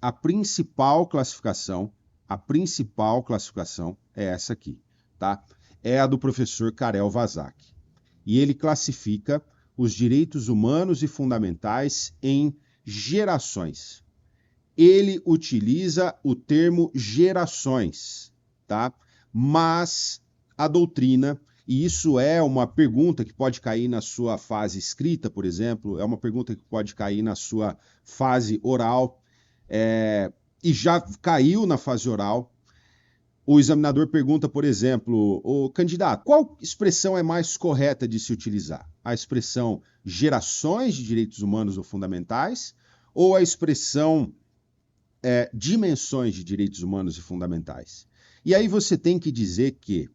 a principal classificação é essa aqui, tá? É a do professor Karel Vazak. E ele classifica os direitos humanos e fundamentais em gerações. Ele utiliza o termo gerações, tá? Mas a doutrina, e isso é uma pergunta que pode cair na sua fase escrita, por exemplo, é uma pergunta que pode cair na sua fase oral, e já caiu na fase oral. O examinador pergunta, por exemplo, o candidato, qual expressão é mais correta de se utilizar? A expressão gerações de direitos humanos ou fundamentais ou a expressão dimensões de direitos humanos e fundamentais? E aí você tem que dizer que,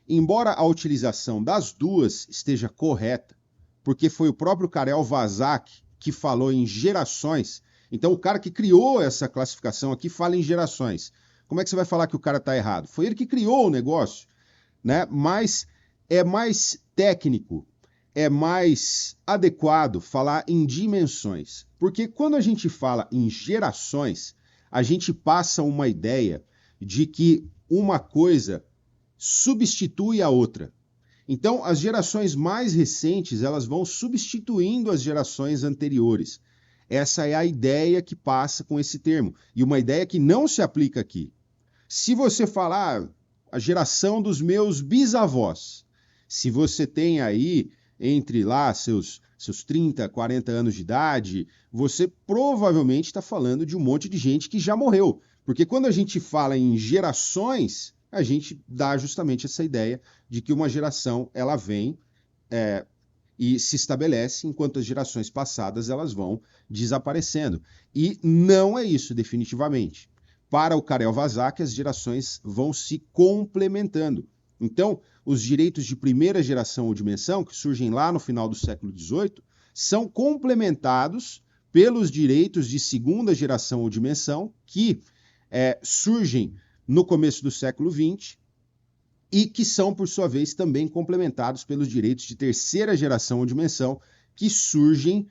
embora a utilização das duas esteja correta, porque foi o próprio Karel Vazak que falou em gerações, então o cara que criou essa classificação aqui fala em gerações. Como é que você vai falar que o cara está errado? Foi ele que criou o negócio, né? Mas é mais técnico, é mais adequado falar em dimensões. Porque quando a gente fala em gerações, a gente passa uma ideia de que uma coisa substitui a outra. Então, as gerações mais recentes, elas vão substituindo as gerações anteriores. Essa é a ideia que passa com esse termo. E uma ideia que não se aplica aqui. Se você falar a geração dos meus bisavós, se você tem aí entre lá seus 30, 40 anos de idade, você provavelmente está falando de um monte de gente que já morreu. Porque quando a gente fala em gerações, a gente dá justamente essa ideia de que uma geração ela vem e se estabelece, enquanto as gerações passadas elas vão desaparecendo. E não é isso, definitivamente. Para o Karel Vazak, as gerações vão se complementando. Então, os direitos de primeira geração ou dimensão, que surgem lá no final do século XVIII, são complementados pelos direitos de segunda geração ou dimensão, que surgem no começo do século XX e que são, por sua vez, também complementados pelos direitos de terceira geração ou dimensão, que surgem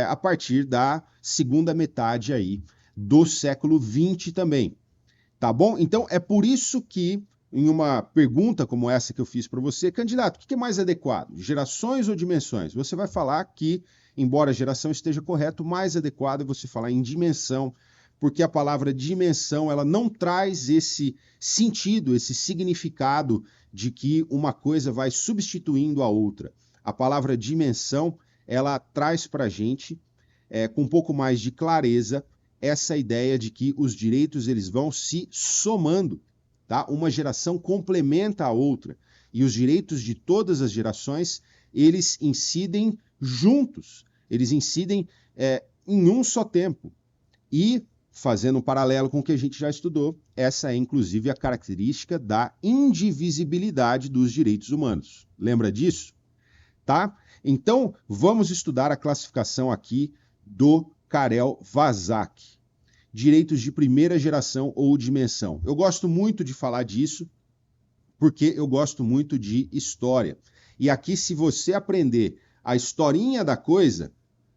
a partir da segunda metade aí do século XX também. Tá bom? Então, é por isso que, em uma pergunta como essa que eu fiz para você, candidato, o que é mais adequado? Gerações ou dimensões? Você vai falar que, embora a geração esteja correta, o mais adequado é você falar em dimensão, porque a palavra dimensão ela não traz esse sentido, esse significado de que uma coisa vai substituindo a outra. A palavra dimensão ela traz para a gente, com um pouco mais de clareza, essa ideia de que os direitos eles vão se somando, tá? Uma geração complementa a outra e os direitos de todas as gerações eles incidem juntos, eles incidem em um só tempo. E, fazendo um paralelo com o que a gente já estudou, essa é inclusive a característica da indivisibilidade dos direitos humanos. Lembra disso? Tá? Então, vamos estudar a classificação aqui do Karel Vazak. Direitos de primeira geração ou dimensão. Eu gosto muito de falar disso porque eu gosto muito de história. E aqui, se você aprender a historinha da coisa,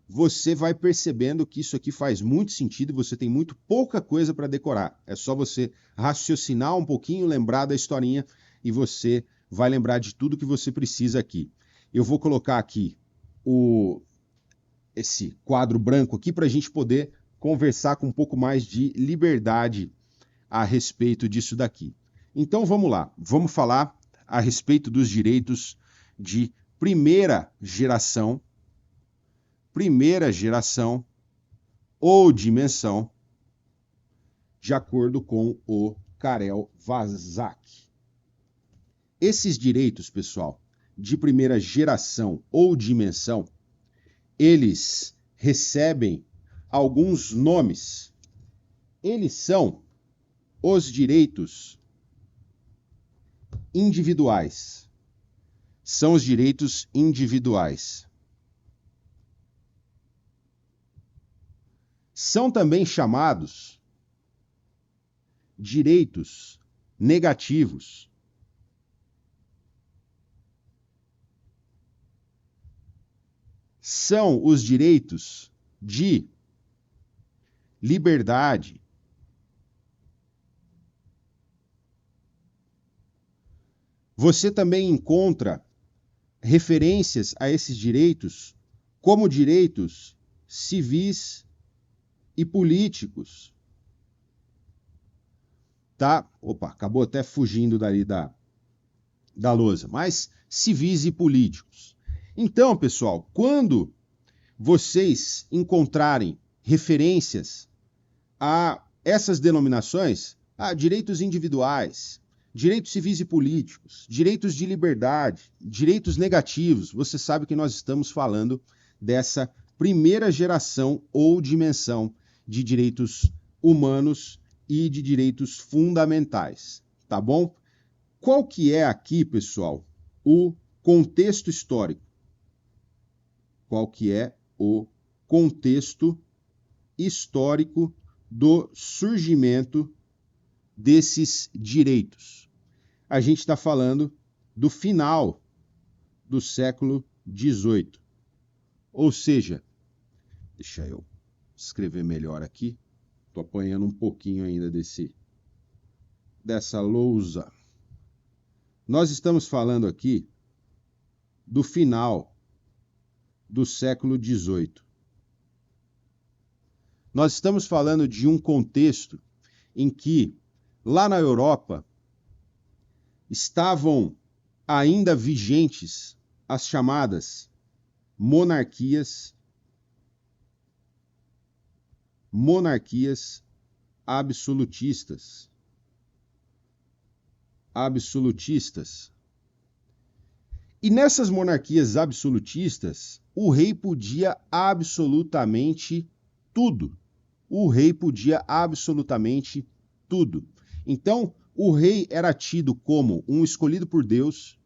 você vai percebendo que isso aqui faz muito sentido e você tem muito pouca coisa para decorar. É só você raciocinar um pouquinho, lembrar da historinha e você vai lembrar de tudo que você precisa aqui. Eu vou colocar aqui esse quadro branco aqui para a gente poder conversar com um pouco mais de liberdade a respeito disso daqui. Então vamos lá, vamos falar a respeito dos direitos de primeira geração ou dimensão, de acordo com o Karel Vazak. Esses direitos, pessoal, de primeira geração ou dimensão, eles recebem alguns nomes. Eles são os direitos individuais. São os direitos individuais. São também chamados direitos negativos. São os direitos de liberdade Você também encontra referências a esses direitos como direitos civis e políticos. Tá? Opa, acabou até fugindo dali da lousa, mas civis e políticos. Então, pessoal, quando vocês encontrarem referências a essas denominações, a direitos individuais, direitos civis e políticos, direitos de liberdade, direitos negativos, você sabe que nós estamos falando dessa primeira geração ou dimensão de direitos humanos e de direitos fundamentais, tá bom? Qual que é aqui, pessoal, o contexto histórico? Qual que é o contexto histórico do surgimento desses direitos? A gente está falando do final do século XVIII. Ou seja, deixa eu escrever melhor aqui. Estou apanhando um pouquinho ainda dessa lousa. Nós estamos falando aqui do final do século XVIII. Nós estamos falando de um contexto em que, lá na Europa, estavam ainda vigentes as chamadas monarquias absolutistas. E nessas monarquias absolutistas, o rei podia absolutamente tudo. O rei podia absolutamente tudo. Então, o rei era tido como um escolhido por Deus.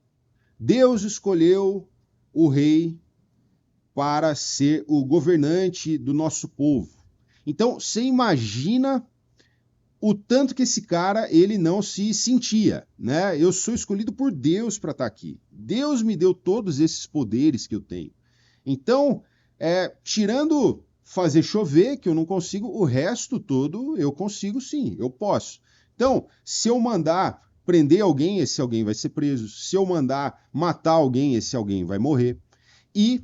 Deus escolheu o rei para ser o governante do nosso povo. Então, você imagina o tanto que esse cara ele não se sentia, né? Eu sou escolhido por Deus para estar aqui. Deus me deu todos esses poderes que eu tenho. Então, tirando fazer chover, que eu não consigo, o resto todo eu consigo sim, eu posso. Então, se eu mandar prender alguém, esse alguém vai ser preso. Se eu mandar matar alguém, esse alguém vai morrer. E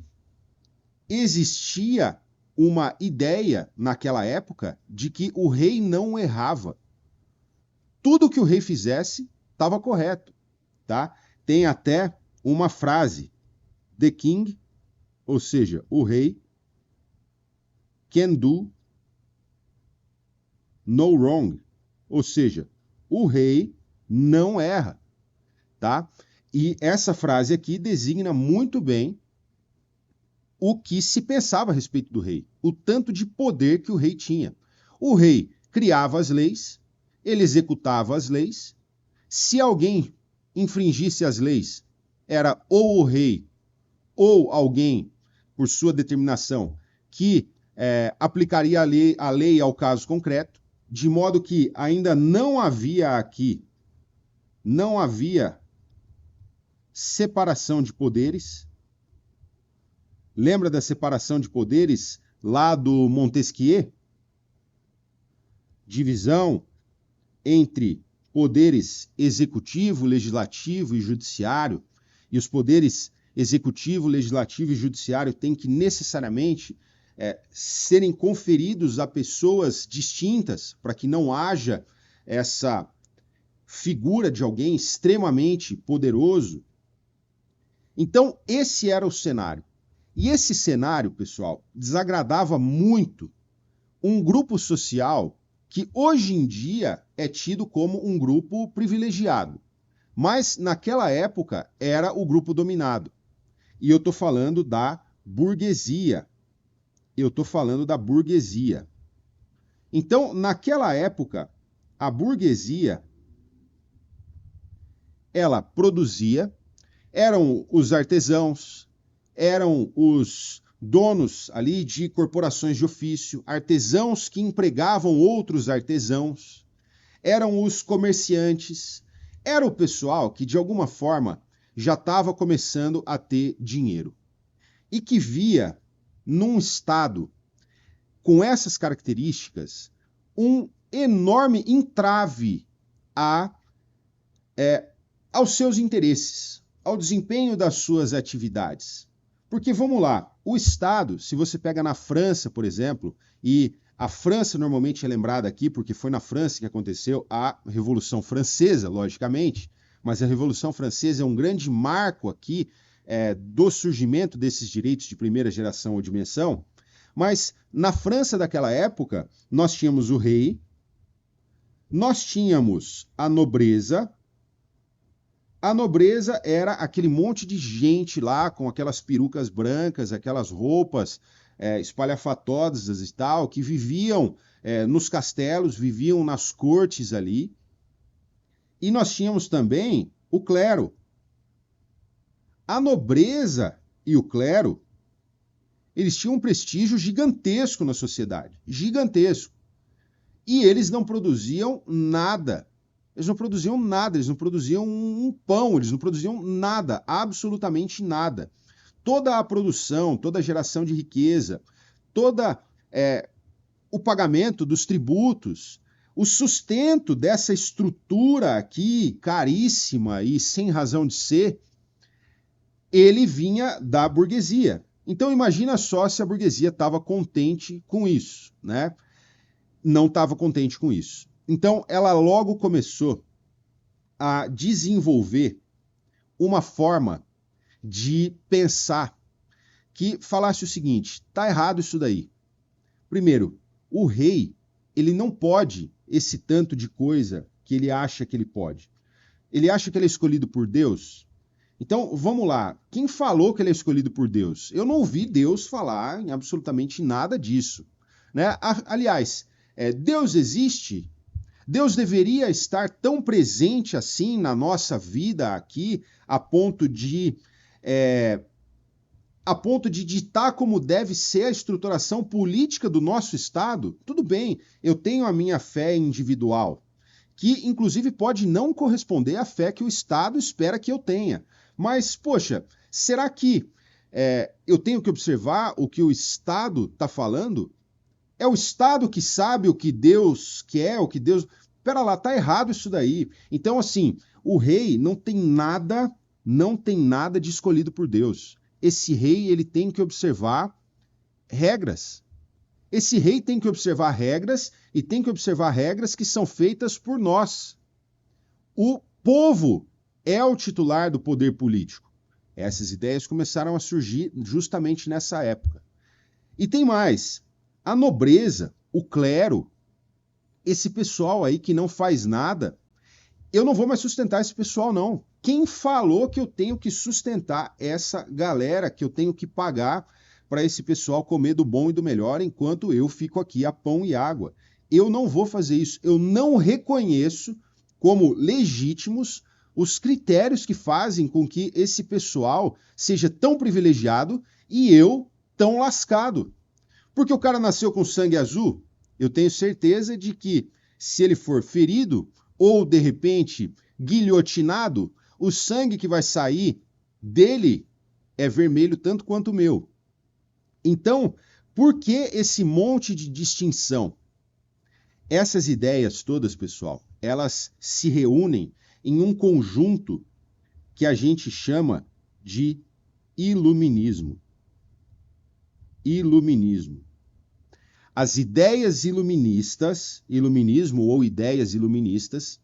existia uma ideia naquela época de que o rei não errava. Tudo que o rei fizesse estava correto, tá? Tem até uma frase: The king, ou seja, o rei, can do no wrong, ou seja, o rei não erra, tá? E essa frase aqui designa muito bem o que se pensava a respeito do rei, o tanto de poder que o rei tinha. O rei criava as leis, ele executava as leis. Se alguém infringisse as leis, era ou o rei ou alguém, por sua determinação, que aplicaria a lei ao caso concreto, de modo que ainda não havia separação de poderes. Lembra da separação de poderes lá do Montesquieu? Divisão entre poderes executivo, legislativo e judiciário, e os poderes executivo, legislativo e judiciário têm que necessariamente serem conferidos a pessoas distintas, para que não haja essa figura de alguém extremamente poderoso. Então, esse era o cenário. E esse cenário, pessoal, desagradava muito um grupo social que hoje em dia é tido como um grupo privilegiado. Mas naquela época era o grupo dominado. E eu estou falando da burguesia. Então, naquela época, a burguesia, ela produzia, eram os artesãos, eram os donos ali de corporações de ofício, artesãos que empregavam outros artesãos, eram os comerciantes, era o pessoal que de alguma forma já estava começando a ter dinheiro e que via num Estado com essas características um enorme entrave aos seus interesses, ao desempenho das suas atividades. Porque vamos lá, o Estado, se você pega na França, por exemplo, e a França normalmente é lembrada aqui porque foi na França que aconteceu a Revolução Francesa, logicamente, mas a Revolução Francesa é um grande marco aqui do surgimento desses direitos de primeira geração ou dimensão. Mas na França daquela época, nós tínhamos o rei, nós tínhamos a nobreza. A nobreza era aquele monte de gente lá com aquelas perucas brancas, aquelas roupas espalhafatosas e tal, que viviam nos castelos, viviam nas cortes ali. E nós tínhamos também o clero. A nobreza e o clero, eles tinham um prestígio gigantesco na sociedade, gigantesco. E eles não produziam nada. Eles não produziam nada, eles não produziam um pão, eles não produziam nada, absolutamente nada. Toda a produção, toda a geração de riqueza, todo o pagamento dos tributos, o sustento dessa estrutura aqui, caríssima e sem razão de ser, ele vinha da burguesia. Então imagina só se a burguesia estava contente com isso, né? Não estava contente com isso. Então ela logo começou a desenvolver uma forma de pensar que falasse o seguinte: tá errado isso daí. Primeiro, o rei, ele não pode esse tanto de coisa que ele acha que ele pode. Ele acha que ele é escolhido por Deus. Então, vamos lá. Quem falou que ele é escolhido por Deus? Eu não ouvi Deus falar em absolutamente nada disso, né? Aliás, Deus existe? Deus deveria estar tão presente assim na nossa vida aqui, a ponto de ditar como deve ser a estruturação política do nosso Estado? Tudo bem, eu tenho a minha fé individual, que inclusive pode não corresponder à fé que o Estado espera que eu tenha. Mas, poxa, será que eu tenho que observar o que o Estado está falando? É o Estado que sabe o que Deus quer, o que Deus... Pera lá, tá errado isso daí. Então, assim, o rei não tem nada de escolhido por Deus. Esse rei, ele tem que observar regras. Esse rei tem que observar regras e tem que observar regras que são feitas por nós. O povo é o titular do poder político. Essas ideias começaram a surgir justamente nessa época. E tem mais. A nobreza, o clero, esse pessoal aí que não faz nada, eu não vou mais sustentar esse pessoal, não. Quem falou que eu tenho que sustentar essa galera, que eu tenho que pagar para esse pessoal comer do bom e do melhor, enquanto eu fico aqui a pão e água? Eu não vou fazer isso. Eu não reconheço como legítimos os critérios que fazem com que esse pessoal seja tão privilegiado e eu tão lascado. Porque o cara nasceu com sangue azul, eu tenho certeza de que se ele for ferido ou, de repente, guilhotinado, o sangue que vai sair dele é vermelho tanto quanto o meu. Então, por que esse monte de distinção? Essas ideias todas, pessoal, elas se reúnem em um conjunto que a gente chama de iluminismo. Iluminismo. As ideias iluministas, iluminismo ou ideias iluministas,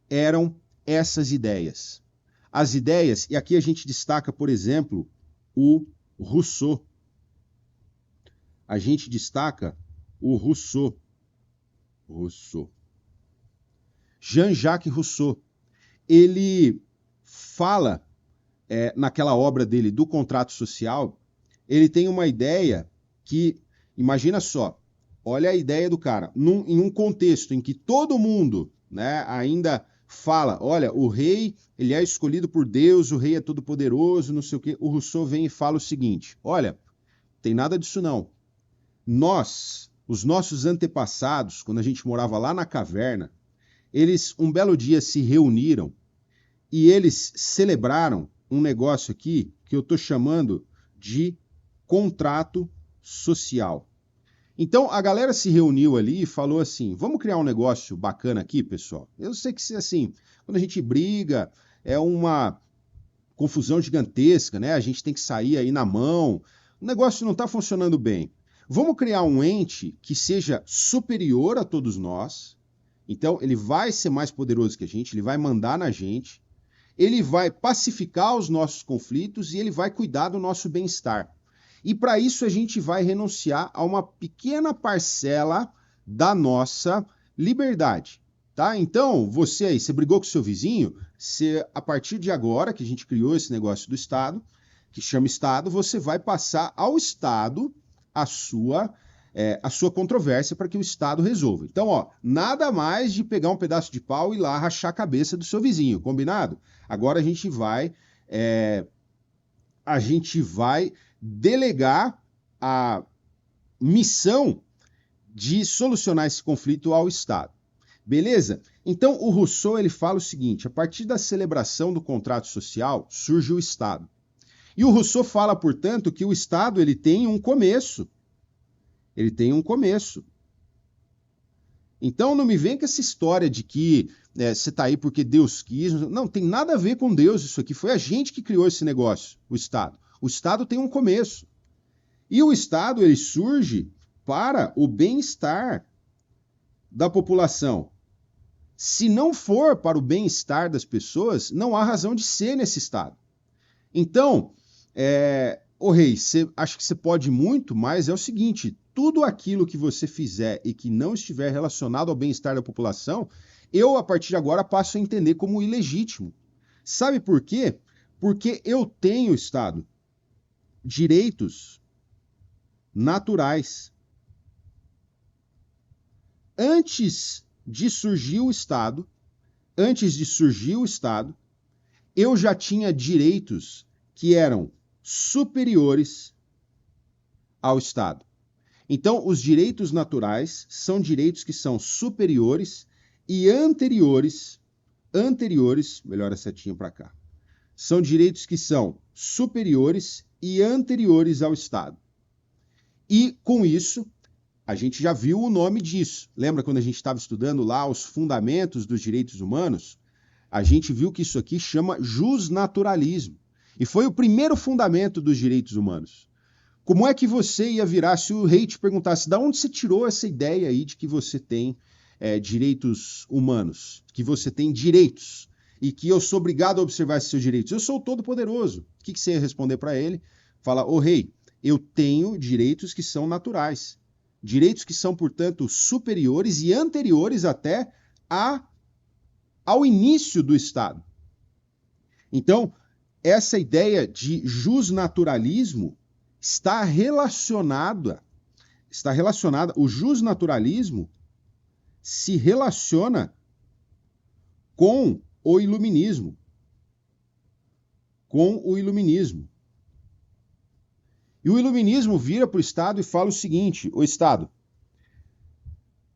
eram essas ideias. As ideias, e aqui a gente destaca, por exemplo, o Rousseau. A gente destaca o Rousseau. Jean-Jacques Rousseau. Ele fala, naquela obra dele, do contrato social, ele tem uma ideia que, imagina só, olha a ideia do cara, em um contexto em que todo mundo, né, ainda fala, olha, o rei, ele é escolhido por Deus, o rei é todo poderoso, não sei o quê, o Rousseau vem e fala o seguinte, olha, tem nada disso não. Nós, os nossos antepassados, quando a gente morava lá na caverna, eles um belo dia se reuniram e eles celebraram um negócio aqui que eu estou chamando de contrato social. Então a galera se reuniu ali e falou assim, vamos criar um negócio bacana aqui, pessoal? Eu sei que assim, quando a gente briga, é uma confusão gigantesca, né? A gente tem que sair aí na mão. O negócio não está funcionando bem. Vamos criar um ente que seja superior a todos nós. Então, ele vai ser mais poderoso que a gente, ele vai mandar na gente, ele vai pacificar os nossos conflitos e ele vai cuidar do nosso bem-estar. E para isso a gente vai renunciar a uma pequena parcela da nossa liberdade, tá? Então, você aí, você brigou com o seu vizinho, você, a partir de agora que a gente criou esse negócio do Estado, que chama Estado, você vai passar ao Estado a sua controvérsia para que o Estado resolva. Então, ó, nada mais de pegar um pedaço de pau e ir lá rachar a cabeça do seu vizinho, combinado? Agora a gente vai delegar a missão de solucionar esse conflito ao Estado. Beleza? Então, o Rousseau ele fala o seguinte, a partir da celebração do contrato social, surge o Estado. E o Rousseau fala, portanto, que o Estado ele tem um começo. Ele tem um começo. Então não me vem com essa história de que você está aí porque Deus quis. Não, tem nada a ver com Deus isso aqui. Foi a gente que criou esse negócio, o Estado. O Estado tem um começo. E o Estado ele surge para o bem-estar da população. Se não for para o bem-estar das pessoas, não há razão de ser nesse Estado. Então, ô rei, acho que você pode muito, mas é o seguinte, tudo aquilo que você fizer e que não estiver relacionado ao bem-estar da população, eu, a partir de agora, passo a entender como ilegítimo. Sabe por quê? Porque eu tenho, Estado, direitos naturais. Antes de surgir o Estado, eu já tinha direitos que eram superiores ao Estado. Então, os direitos naturais são direitos que são superiores e anteriores, melhor a setinha para cá, são direitos que são superiores e anteriores ao Estado. E, com isso, a gente já viu o nome disso. Lembra quando a gente estava estudando lá os fundamentos dos direitos humanos? A gente viu que isso aqui chama justnaturalismo. E foi o primeiro fundamento dos direitos humanos. Como é que você ia virar se o rei te perguntasse de onde você tirou essa ideia aí de que você tem direitos humanos, que você tem direitos e que eu sou obrigado a observar esses seus direitos? Eu sou o Todo-Poderoso. O que você ia responder para ele? Fala, ô rei, eu tenho direitos que são naturais. Direitos que são, portanto, superiores e anteriores até ao início do Estado. Então, essa ideia de justnaturalismo está relacionada, o justnaturalismo se relaciona com o iluminismo. E o iluminismo vira para o Estado e fala o seguinte, o Estado,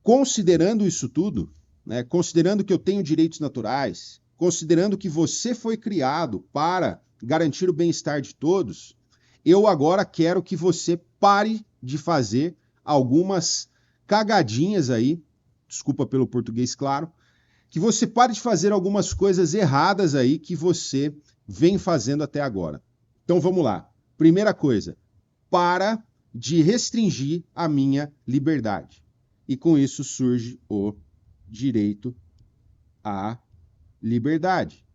considerando isso tudo, né, considerando que eu tenho direitos naturais, considerando que você foi criado para garantir o bem-estar de todos, eu agora quero que você pare de fazer algumas cagadinhas aí, desculpa pelo português claro, que você pare de fazer algumas coisas erradas aí que você vem fazendo até agora. Então vamos lá. Primeira coisa, para de restringir a minha liberdade. E com isso surge o direito à liberdade.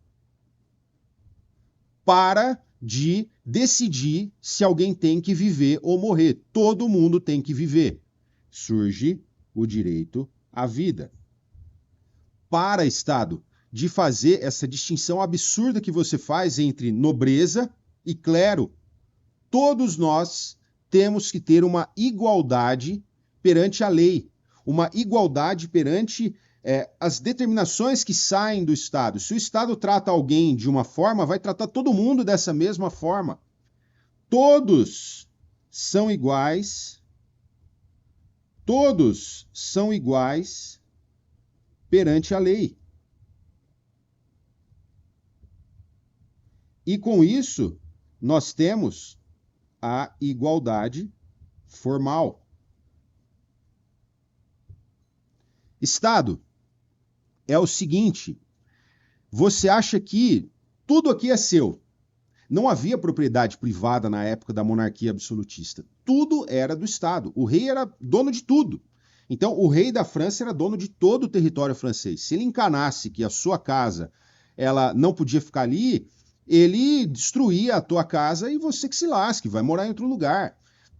Para de decidir se alguém tem que viver ou morrer. Todo mundo tem que viver. Surge o direito à vida. Para, Estado, de fazer essa distinção absurda que você faz entre nobreza e clero. Todos nós temos que ter uma igualdade perante a lei, uma igualdade perante as determinações que saem do Estado. Se o Estado trata alguém de uma forma, vai tratar todo mundo dessa mesma forma. Todos são iguais perante a lei. E com isso, nós temos a igualdade formal. Estado é o seguinte, você acha que Tudo aqui é seu. Não havia propriedade privada na época da monarquia absolutista. Tudo era do Estado. O rei era dono de tudo. Então, o rei da França era dono de todo o território francês. Se ele encanasse que a sua casa ela não podia ficar ali, ele destruía a tua casa e você que se lasque, vai morar em outro lugar.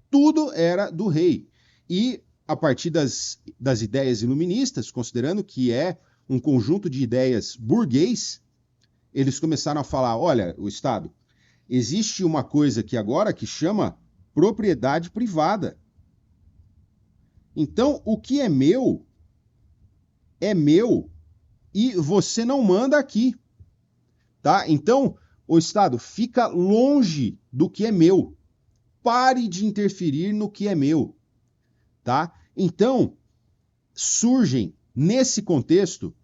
Tudo era do rei. E a partir das ideias iluministas, considerando que é um conjunto de ideias burguês, eles começaram a falar, olha, o Estado, existe uma coisa aqui agora que chama propriedade privada. Então, o que é meu e você não manda aqui, tá? Então, o Estado fica longe do que é meu. Pare de interferir no que é meu, tá? Então, surgem nesse contexto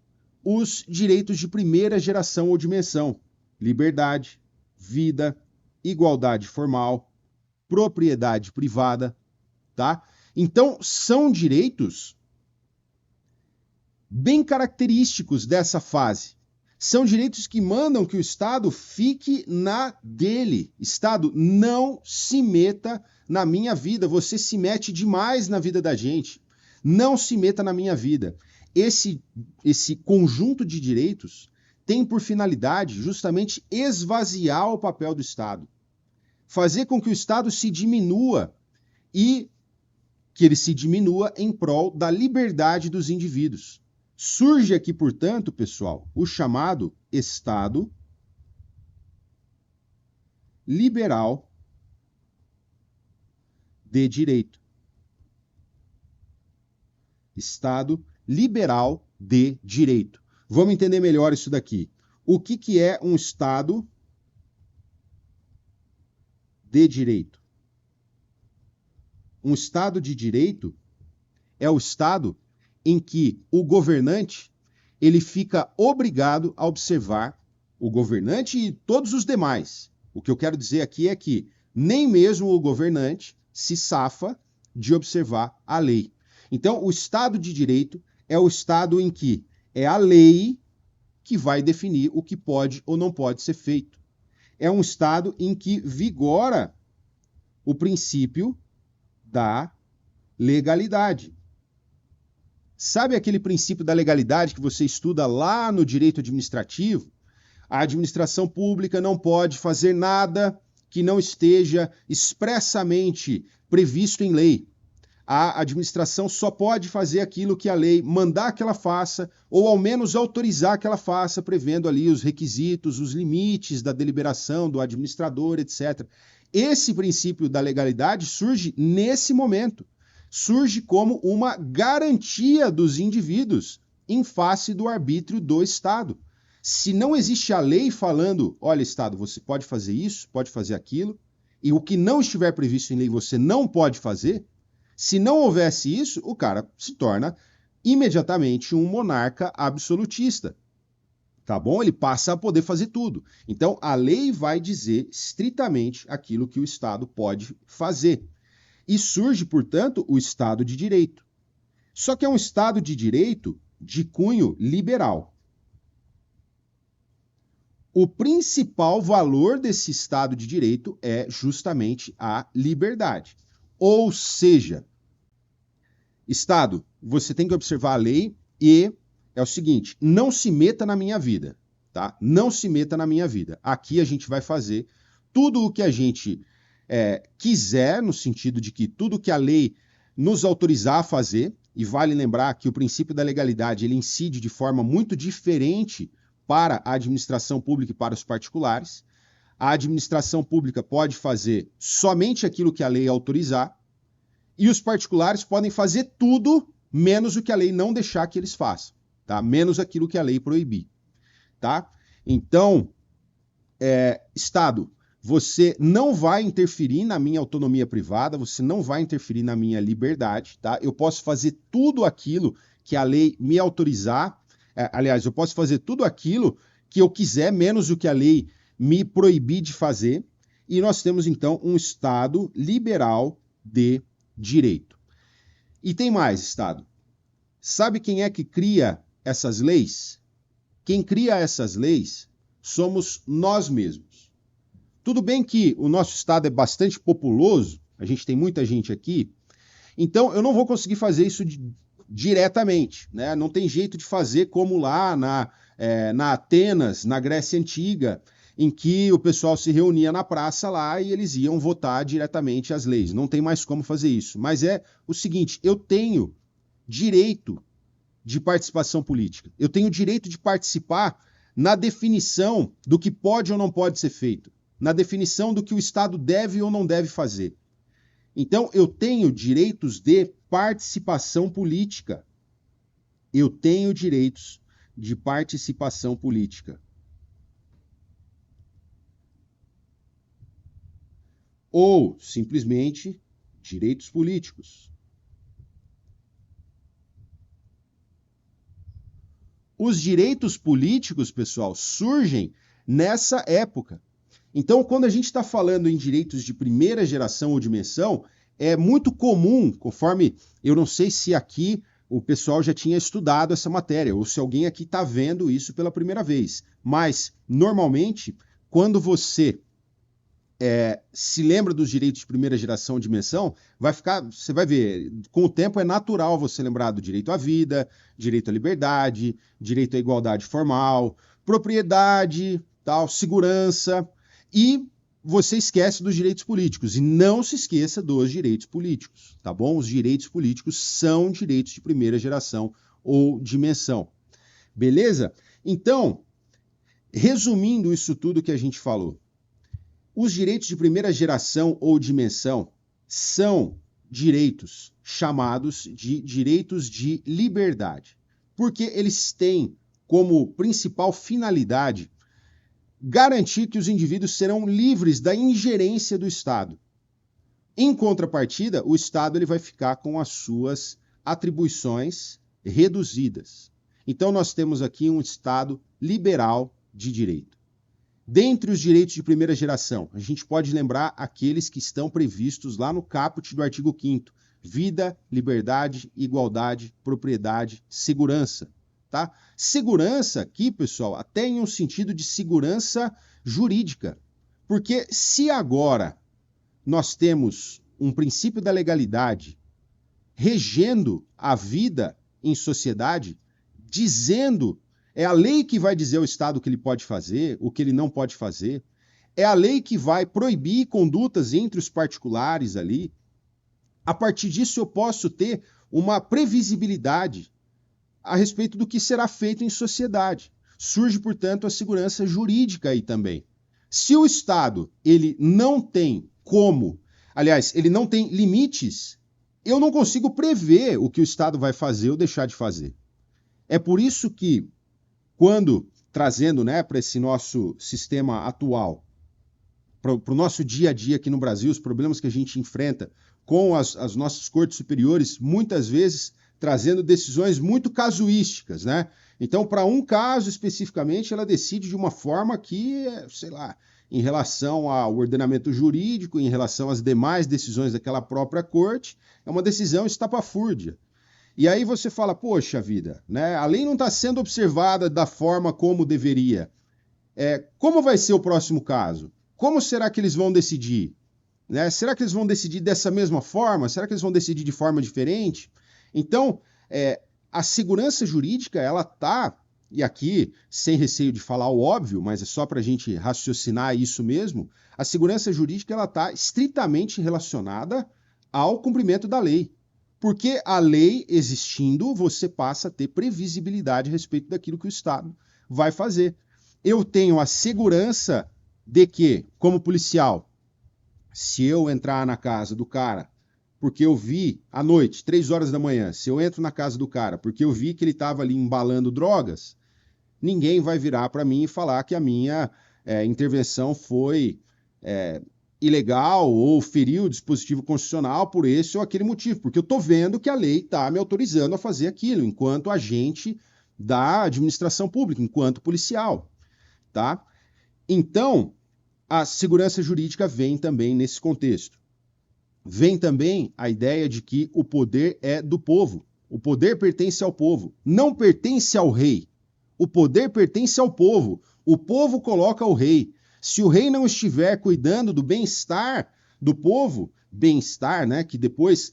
os direitos de primeira geração ou dimensão: liberdade, vida, igualdade formal, propriedade privada, tá? Então, são direitos bem característicos dessa fase. São direitos que mandam que o Estado fique na dele. Estado, não se meta na minha vida. Você se mete demais na vida da gente. Não se meta na minha vida. Esse conjunto de direitos tem por finalidade justamente esvaziar o papel do Estado. Fazer com que o Estado se diminua e que ele se diminua em prol da liberdade dos indivíduos. Surge aqui, portanto, pessoal, o chamado Estado liberal de direito. Estado liberal de direito. Vamos entender melhor isso daqui. O que é um Estado de direito? Um Estado de direito é o Estado em que o governante ele fica obrigado a observar o governante e todos os demais. O que eu quero dizer aqui é que nem mesmo o governante se safa de observar a lei. Então, o Estado de Direito é o Estado em que é a lei que vai definir o que pode ou não pode ser feito. É um Estado em que vigora o princípio da legalidade. Sabe aquele princípio da legalidade que você estuda lá no direito administrativo? A administração pública não pode fazer nada que não esteja expressamente previsto em lei. A administração só pode fazer aquilo que a lei mandar que ela faça, ou ao menos autorizar que ela faça, prevendo ali os requisitos, os limites da deliberação do administrador, etc. Esse princípio da legalidade surge nesse momento. Surge como uma garantia dos indivíduos em face do arbítrio do Estado. Se não existe a lei falando, olha, Estado, você pode fazer isso, pode fazer aquilo, e o que não estiver previsto em lei você não pode fazer, se não houvesse isso, o cara se torna imediatamente um monarca absolutista. Tá bom? Ele passa a poder fazer tudo. Então, a lei vai dizer estritamente aquilo que o Estado pode fazer. E surge, portanto, o Estado de Direito. Só que é um Estado de Direito de cunho liberal. O principal valor desse Estado de Direito é justamente a liberdade. Ou seja, Estado, você tem que observar a lei e é o seguinte, não se meta na minha vida, tá? Não se meta na minha vida. Aqui a gente vai fazer tudo o que a gente quiser, no sentido de que tudo que a lei nos autorizar a fazer, e vale lembrar que o princípio da legalidade ele incide de forma muito diferente para a administração pública e para os particulares. A administração pública pode fazer somente aquilo que a lei autorizar, e os particulares podem fazer tudo menos o que a lei não deixar que eles façam, tá? Menos aquilo que a lei proibir, tá? Então, Estado, você não vai interferir na minha autonomia privada, você não vai interferir na minha liberdade, tá? Eu posso fazer tudo aquilo que a lei me autorizar, aliás, eu posso fazer tudo aquilo que eu quiser, menos o que a lei me proibir de fazer, e nós temos, então, um Estado liberal de direito. E tem mais, Estado. Sabe quem é que cria essas leis? Quem cria essas leis somos nós mesmos. Tudo bem que o nosso estado é bastante populoso, a gente tem muita gente aqui, então eu não vou conseguir fazer isso diretamente, né? Não tem jeito de fazer como lá na Atenas, na Grécia Antiga, em que o pessoal se reunia na praça lá e eles iam votar diretamente as leis. Não tem mais como fazer isso. Mas é o seguinte, eu tenho direito de participação política. Eu tenho direito de participar na definição do que pode ou não pode ser feito, na definição do que o Estado deve ou não deve fazer. Então, eu tenho direitos de participação política. Eu tenho direitos de participação política. Ou, simplesmente, direitos políticos. Os direitos políticos, pessoal, surgem nessa época. Então, quando a gente está falando em direitos de primeira geração ou dimensão, é muito comum, conforme, eu não sei se aqui o pessoal já tinha estudado essa matéria, ou se alguém aqui está vendo isso pela primeira vez, mas, normalmente, quando você se lembra dos direitos de primeira geração ou dimensão, você vai ver, com o tempo é natural você lembrar do direito à vida, direito à liberdade, direito à igualdade formal, propriedade, tal, segurança, e você esquece dos direitos políticos. E não se esqueça dos direitos políticos, tá bom? Os direitos políticos são direitos de primeira geração ou dimensão. Beleza? Então, resumindo isso tudo que a gente falou, os direitos de primeira geração ou dimensão são direitos chamados de direitos de liberdade, porque eles têm como principal finalidade garantir que os indivíduos serão livres da ingerência do Estado. Em contrapartida, o Estado ele vai ficar com as suas atribuições reduzidas. Então, nós temos aqui um Estado liberal de direito. Dentre os direitos de primeira geração, a gente pode lembrar aqueles que estão previstos lá no caput do artigo 5º: vida, liberdade, igualdade, propriedade, segurança. Tá? Segurança aqui, pessoal, até em um sentido de segurança jurídica. Porque se agora nós temos um princípio da legalidade regendo a vida em sociedade, dizendo, é a lei que vai dizer ao Estado o que ele pode fazer, o que ele não pode fazer, é a lei que vai proibir condutas entre os particulares ali. A partir disso eu posso ter uma previsibilidade a respeito do que será feito em sociedade. Surge, portanto, a segurança jurídica aí também. Se o Estado ele não tem como, aliás, ele não tem limites, eu não consigo prever o que o Estado vai fazer ou deixar de fazer. É por isso que, quando trazendo para esse nosso sistema atual, para o nosso dia a dia aqui no Brasil, os problemas que a gente enfrenta com as nossas cortes superiores, muitas vezes trazendo decisões muito casuísticas, né? Então, para um caso especificamente, ela decide de uma forma que, sei lá, em relação ao ordenamento jurídico, em relação às demais decisões daquela própria corte, é uma decisão estapafúrdia. E aí você fala, poxa vida, né? A lei não está sendo observada da forma como deveria. Como vai ser o próximo caso? Como será que eles vão decidir? Né? Será que eles vão decidir dessa mesma forma? Será que eles vão decidir de forma diferente? Então, a segurança jurídica, ela está, e aqui, sem receio de falar o óbvio, mas é só para a gente raciocinar isso mesmo, a segurança jurídica ela está estritamente relacionada ao cumprimento da lei. Porque a lei existindo, você passa a ter previsibilidade a respeito daquilo que o Estado vai fazer. Eu tenho a segurança de que, como policial, se eu entrar na casa do cara, porque eu vi à noite, 3 horas da manhã, se eu entro na casa do cara porque eu vi que ele estava ali embalando drogas, ninguém vai virar para mim e falar que a minha intervenção foi ilegal ou feriu o dispositivo constitucional por esse ou aquele motivo, porque eu estou vendo que a lei está me autorizando a fazer aquilo, enquanto agente da administração pública, enquanto policial. Tá? Então, a segurança jurídica vem também nesse contexto. Vem também a ideia de que o poder é do povo. O poder pertence ao povo, não pertence ao rei. O poder pertence ao povo. O povo coloca o rei. Se o rei não estiver cuidando do bem-estar do povo, bem-estar, né, que depois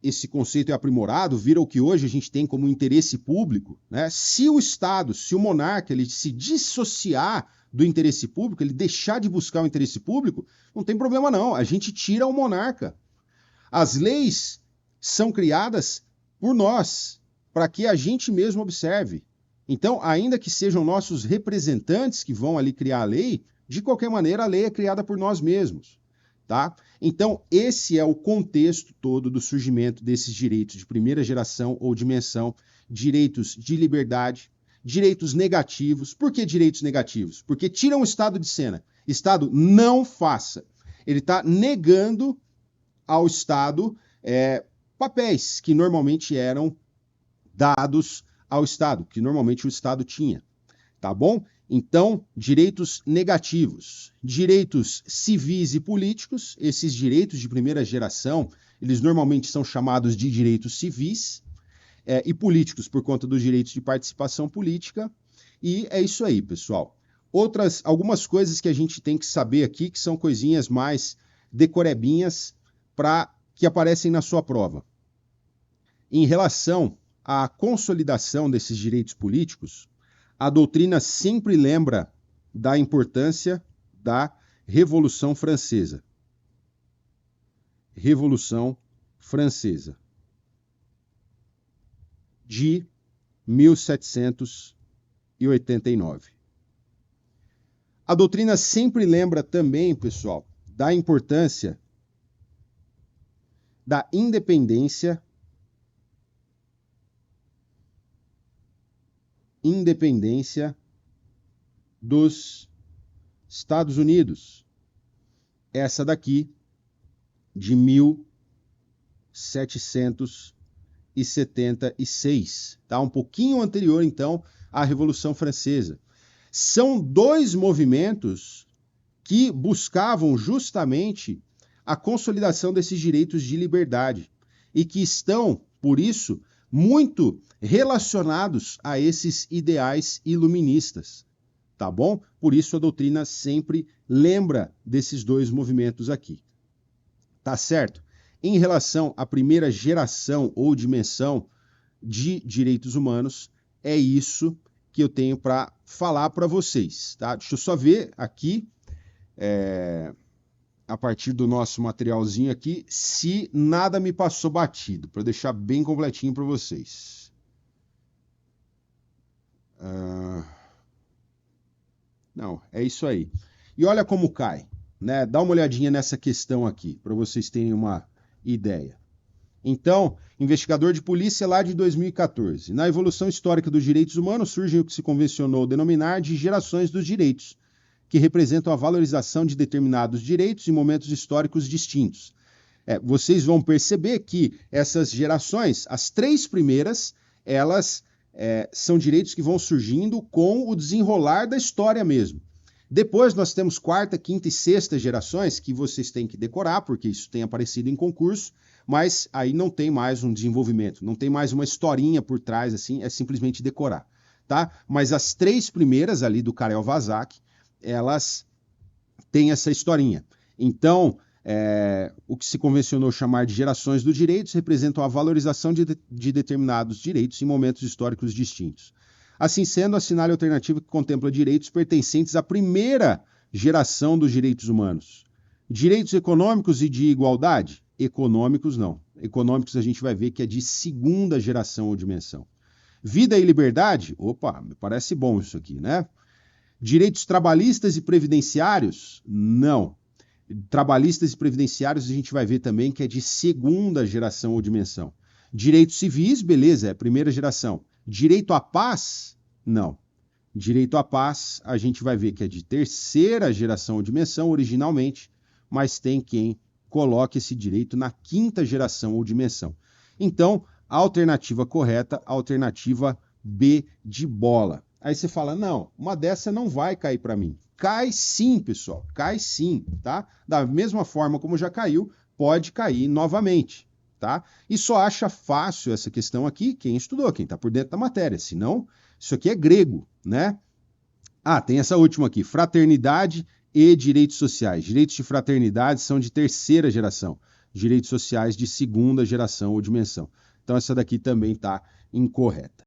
esse conceito é aprimorado, vira o que hoje a gente tem como interesse público, né? Se o Estado, se o monarca, ele se dissociar do interesse público, ele deixar de buscar o interesse público, não tem problema não, a gente tira o monarca. As leis são criadas por nós, para que a gente mesmo observe. Então, ainda que sejam nossos representantes que vão ali criar a lei, de qualquer maneira a lei é criada por nós mesmos, tá? Então, esse é o contexto todo do surgimento desses direitos de primeira geração ou dimensão, direitos de liberdade, direitos negativos. Por que direitos negativos? Porque tiram o Estado de cena. Estado, não faça. Ele está negando ao Estado papéis que normalmente eram dados ao Estado, que normalmente o Estado tinha, tá bom? Então, direitos negativos, direitos civis e políticos, esses direitos de primeira geração, eles normalmente são chamados de direitos civis, e políticos por conta dos direitos de participação política, e é isso aí, pessoal. Algumas coisas que a gente tem que saber aqui, que são coisinhas mais decorebinhas, que aparecem na sua prova. Em relação à consolidação desses direitos políticos, a doutrina sempre lembra da importância da Revolução Francesa. Revolução Francesa de 1789. A doutrina sempre lembra também, pessoal, da importância da independência dos Estados Unidos. Essa daqui, de 1776, tá? Um pouquinho anterior, então, à Revolução Francesa. São dois movimentos que buscavam justamente a consolidação desses direitos de liberdade e que estão, por isso, muito relacionados a esses ideais iluministas, tá bom? Por isso a doutrina sempre lembra desses dois movimentos aqui, tá certo? Em relação à primeira geração ou dimensão de direitos humanos, é isso que eu tenho para falar para vocês, tá? Deixa eu só ver aqui, a partir do nosso materialzinho aqui, se nada me passou batido, para deixar bem completinho para vocês. Não, é isso aí. E olha como cai, né? Dá uma olhadinha nessa questão aqui, para vocês terem uma ideia. Então, investigador de polícia lá de 2014. Na evolução histórica dos direitos humanos surge o que se convencionou denominar de gerações dos direitos, que representam a valorização de determinados direitos em momentos históricos distintos. Vocês vão perceber que essas gerações, as três primeiras, elas são direitos que vão surgindo com o desenrolar da história mesmo. Depois nós temos quarta, quinta e sexta gerações, que vocês têm que decorar, porque isso tem aparecido em concurso, mas aí não tem mais um desenvolvimento, não tem mais uma historinha por trás, assim, é simplesmente decorar, tá? Mas as três primeiras ali do Karel Vazak, elas têm essa historinha. Então, o que se convencionou chamar de gerações dos direitos representam a valorização de determinados direitos em momentos históricos distintos. Assim sendo, assinale a alternativa que contempla direitos pertencentes à primeira geração dos direitos humanos. Direitos econômicos e de igualdade? Econômicos não. Econômicos a gente vai ver que é de segunda geração ou dimensão. Vida e liberdade? Opa, me parece bom isso aqui, né? Direitos trabalhistas e previdenciários? Não. Trabalhistas e previdenciários a gente vai ver também que é de segunda geração ou dimensão. Direitos civis, beleza, é primeira geração. Direito à paz? Não. Direito à paz a gente vai ver que é de terceira geração ou dimensão originalmente, mas tem quem coloque esse direito na quinta geração ou dimensão. Então, a alternativa correta, a alternativa B de bola. Aí você fala, não, uma dessa não vai cair para mim. Cai sim, pessoal, cai sim, tá? Da mesma forma como já caiu, pode cair novamente, tá? E só acha fácil essa questão aqui quem estudou, quem está por dentro da matéria, senão isso aqui é grego, né? Ah, tem essa última aqui, fraternidade e direitos sociais. Direitos de fraternidade são de terceira geração, direitos sociais de segunda geração ou dimensão. Então essa daqui também está incorreta.